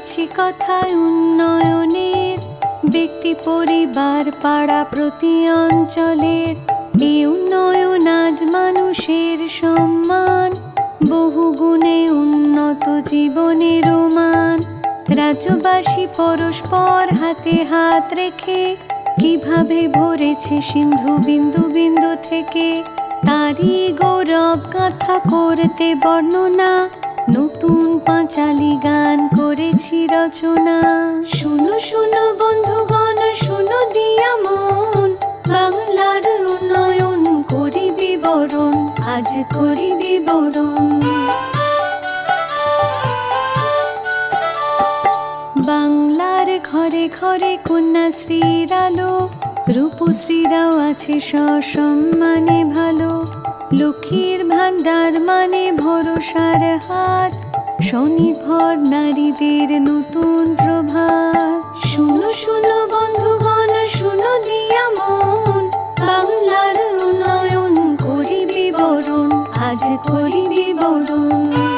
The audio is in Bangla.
শুনেছি কথায় উন্নয়নের, ব্যক্তি পরিবার পাড়া প্রতি অঞ্চলের। এই উন্নয়ন আজ মানুষের সম্মান, বহু গুণে উন্নত জীবনের মান। রাজ্যবাসী পরস্পর হাতে হাত রেখে কিভাবে ভরেছে সিন্ধু বিন্দু বিন্দু থেকে। তারই গৌরব গাথা করতে বর্ণনা, নতুন পাঁচালী গান করেছি রচনা। শুনো শুনো বন্ধুগণ, শুনো দিয়া মন, বাংলার উন্নয়ন করি বিবরণ, আজ করি বিবরণ। বাংলার ঘরে ঘরে কন্যাশ্রীর আলো, রূপশ্রীরাও আছে সসম্মানে ভালো। লক্ষ্মীর ভান্ডার মানে ভরসার হাত, স্বনির্ভর নারীদের নতুন প্রভাত। শুনো শুনো বন্ধুগণ, শুনো দিয়া মন, বাংলার উন্নয়ন করি বিবরণ, আজ করি বিবরণ।